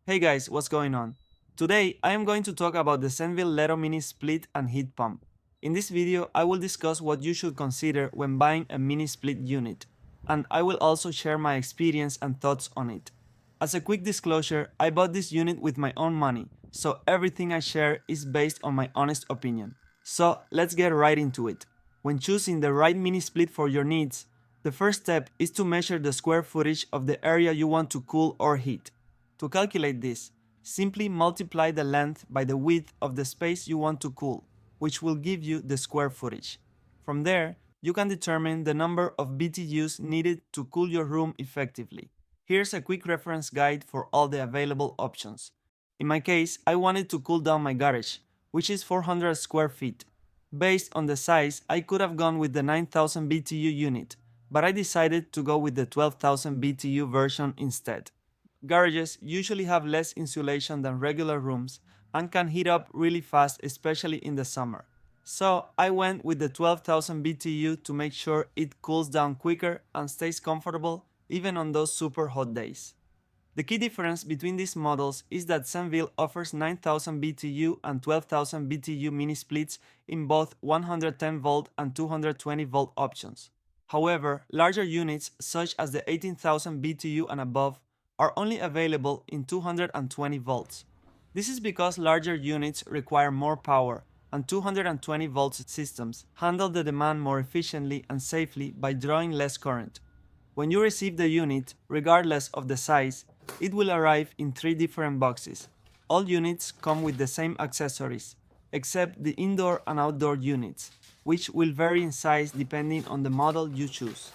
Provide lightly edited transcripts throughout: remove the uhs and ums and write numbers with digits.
Hey guys, what's going on? Today I am going to talk about the Senville LETO Mini Split and Heat Pump. In this video I will discuss what you should consider when buying a mini split unit, and I will also share my experience and thoughts on it. As a quick disclosure, I bought this unit with my own money, so everything I share is based on my honest opinion. So let's get right into it. When choosing the right mini split for your needs, the first step is to measure the square footage of the area you want to cool or heat. To calculate this, simply multiply the length by the width of the space you want to cool, which will give you the square footage. From there, you can determine the number of BTUs needed to cool your room effectively. Here's a quick reference guide for all the available options. In my case, I wanted to cool down my garage, which is 400 square feet. Based on the size, I could have gone with the 9000 BTU unit, but I decided to go with the 12,000 BTU version instead. Garages usually have less insulation than regular rooms and can heat up really fast, especially in the summer. So I went with the 12,000 BTU to make sure it cools down quicker and stays comfortable even on those super hot days. The key difference between these models is that Senville offers 9000 BTU and 12,000 BTU mini splits in both 110 volt and 220 volt options. However, larger units such as the 18,000 BTU and above are only available in 220 volts. This is because larger units require more power, and 220 volts systems handle the demand more efficiently and safely by drawing less current. When you receive the unit, regardless of the size, it will arrive in 3 different boxes. All units come with the same accessories, except the indoor and outdoor units, which will vary in size depending on the model you choose.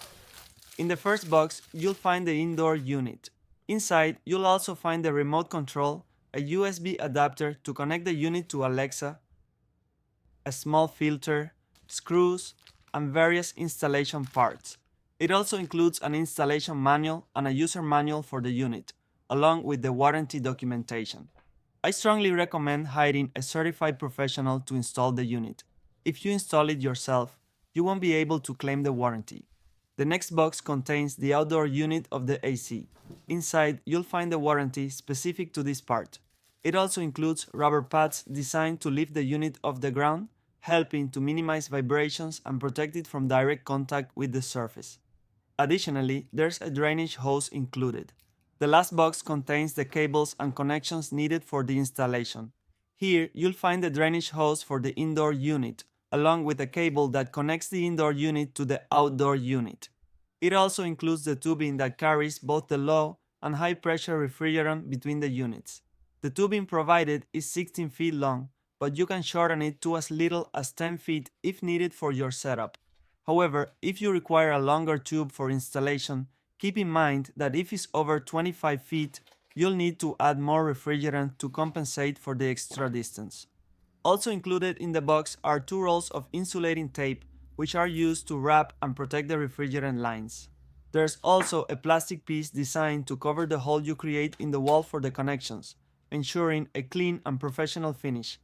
In the first box, you'll find the indoor unit. Inside, you'll also find the remote control, a USB adapter to connect the unit to Alexa, a small filter, screws, and various installation parts. It also includes an installation manual and a user manual for the unit, along with the warranty documentation. I strongly recommend hiring a certified professional to install the unit. If you install it yourself, you won't be able to claim the warranty. The next box contains the outdoor unit of the AC. Inside, you'll find the warranty specific to this part. It also includes rubber pads designed to lift the unit off the ground, helping to minimize vibrations and protect it from direct contact with the surface. Additionally, there's a drainage hose included. The last box contains the cables and connections needed for the installation. Here, you'll find the drainage hose for the indoor unit, along with a cable that connects the indoor unit to the outdoor unit. It also includes the tubing that carries both the low and high pressure refrigerant between the units. The tubing provided is 16 feet long, but you can shorten it to as little as 10 feet if needed for your setup. However, if you require a longer tube for installation, keep in mind that if it's over 25 feet, you'll need to add more refrigerant to compensate for the extra distance. Also included in the box are 2 rolls of insulating tape, which are used to wrap and protect the refrigerant lines. There's also a plastic piece designed to cover the hole you create in the wall for the connections, ensuring a clean and professional finish.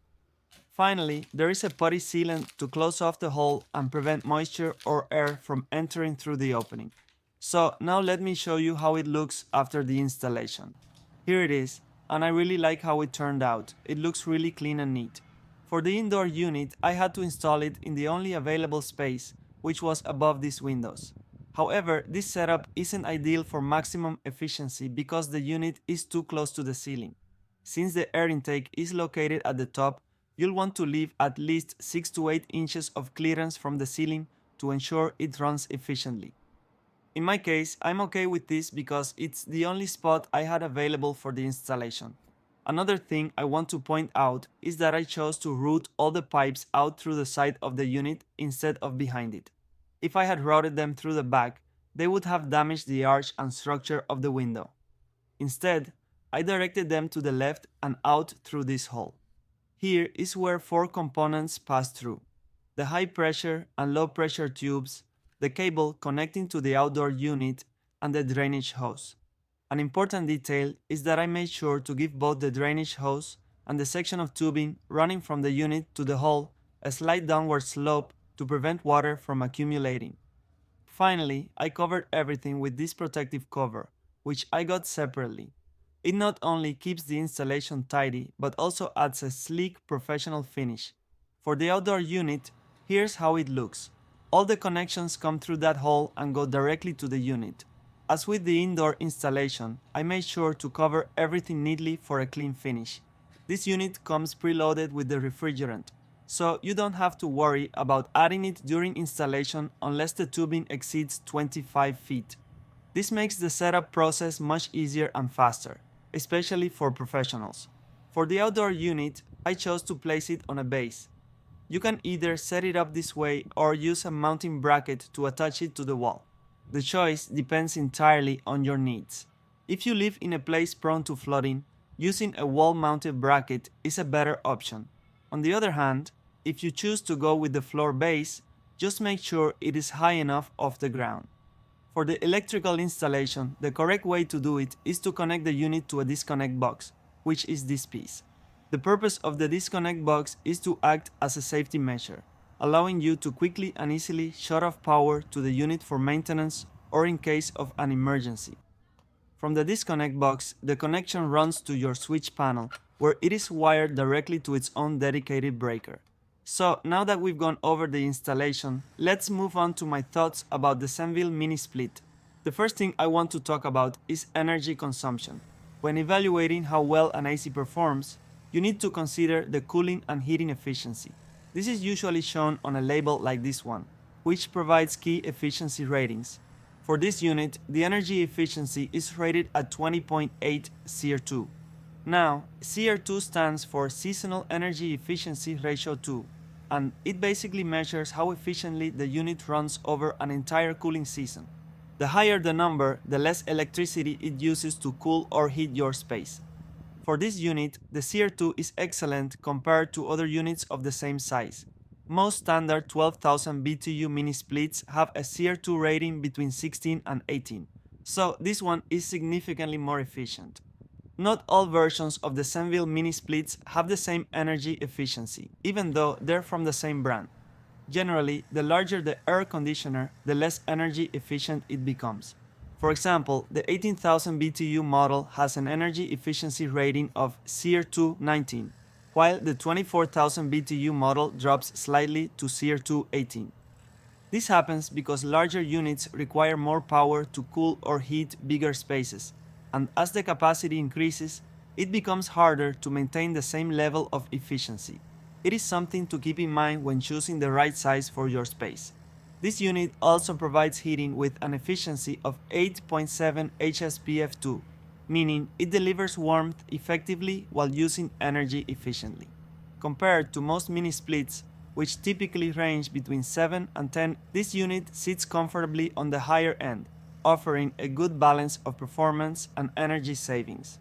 Finally, there is a putty sealant to close off the hole and prevent moisture or air from entering through the opening. So now let me show you how it looks after the installation. Here it is, and I really like how it turned out. It looks really clean and neat. For the indoor unit, I had to install it in the only available space, which was above these windows. However, this setup isn't ideal for maximum efficiency because the unit is too close to the ceiling. Since the air intake is located at the top, you'll want to leave at least 6 to 8 inches of clearance from the ceiling to ensure it runs efficiently. In my case, I'm okay with this because it's the only spot I had available for the installation. Another thing I want to point out is that I chose to route all the pipes out through the side of the unit instead of behind it. If I had routed them through the back, they would have damaged the arch and structure of the window. Instead, I directed them to the left and out through this hole. Here is where 4 components pass through: the high pressure and low pressure tubes, the cable connecting to the outdoor unit, and the drainage hose. An important detail is that I made sure to give both the drainage hose and the section of tubing running from the unit to the hole a slight downward slope to prevent water from accumulating. Finally, I covered everything with this protective cover, which I got separately. It not only keeps the installation tidy, but also adds a sleek, professional finish. For the outdoor unit, here's how it looks. All the connections come through that hole and go directly to the unit. As with the indoor installation, I made sure to cover everything neatly for a clean finish. This unit comes preloaded with the refrigerant, so you don't have to worry about adding it during installation unless the tubing exceeds 25 feet. This makes the setup process much easier and faster, especially for professionals. For the outdoor unit, I chose to place it on a base. You can either set it up this way or use a mounting bracket to attach it to the wall. The choice depends entirely on your needs. If you live in a place prone to flooding, using a wall-mounted bracket is a better option. On the other hand, if you choose to go with the floor base, just make sure it is high enough off the ground. For the electrical installation, the correct way to do it is to connect the unit to a disconnect box, which is this piece. The purpose of the disconnect box is to act as a safety measure, allowing you to quickly and easily shut off power to the unit for maintenance or in case of an emergency. From the disconnect box, the connection runs to your switch panel, where it is wired directly to its own dedicated breaker. So now that we've gone over the installation, let's move on to my thoughts about the Senville Mini Split. The first thing I want to talk about is energy consumption. When evaluating how well an AC performs, you need to consider the cooling and heating efficiency. This is usually shown on a label like this one, which provides key efficiency ratings. For this unit, the energy efficiency is rated at 20.8 SEER2. Now, SEER2 stands for Seasonal Energy Efficiency Ratio 2, and it basically measures how efficiently the unit runs over an entire cooling season. The higher the number, the less electricity it uses to cool or heat your space. For this unit, the SEER2 is excellent compared to other units of the same size. Most standard 12,000 BTU mini splits have a SEER2 rating between 16 and 18, so this one is significantly more efficient. Not all versions of the Senville mini splits have the same energy efficiency, even though they're from the same brand. Generally, the larger the air conditioner, the less energy efficient it becomes. For example, the 18,000 BTU model has an energy efficiency rating of SEER2 19, while the 24,000 BTU model drops slightly to SEER2 18. This happens because larger units require more power to cool or heat bigger spaces, and as the capacity increases, it becomes harder to maintain the same level of efficiency. It is something to keep in mind when choosing the right size for your space. This unit also provides heating with an efficiency of 8.7 HSPF2, meaning it delivers warmth effectively while using energy efficiently. Compared to most mini splits, which typically range between 7 and 10, this unit sits comfortably on the higher end, offering a good balance of performance and energy savings.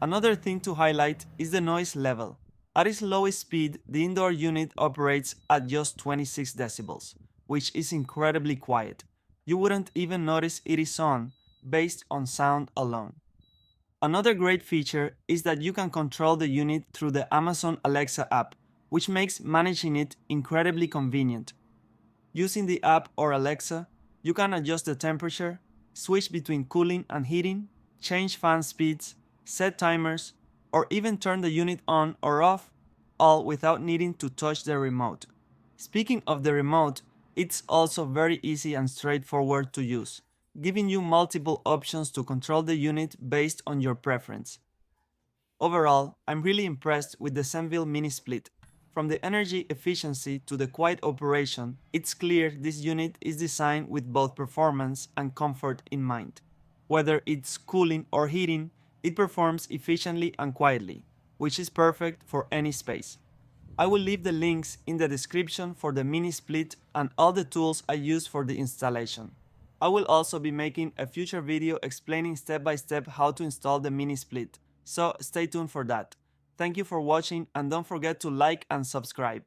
Another thing to highlight is the noise level. At its lowest speed, the indoor unit operates at just 26 decibels, which is incredibly quiet. You wouldn't even notice it is on, based on sound alone. Another great feature is that you can control the unit through the Amazon Alexa app, which makes managing it incredibly convenient. Using the app or Alexa, you can adjust the temperature, switch between cooling and heating, change fan speeds, set timers, or even turn the unit on or off, all without needing to touch the remote. Speaking of the remote, it's also very easy and straightforward to use, giving you multiple options to control the unit based on your preference. Overall, I'm really impressed with the Senville Mini Split. From the energy efficiency to the quiet operation, it's clear this unit is designed with both performance and comfort in mind. Whether it's cooling or heating, it performs efficiently and quietly, which is perfect for any space. I will leave the links in the description for the mini split and all the tools I used for the installation. I will also be making a future video explaining step by step how to install the mini split, so stay tuned for that. Thank you for watching and don't forget to like and subscribe.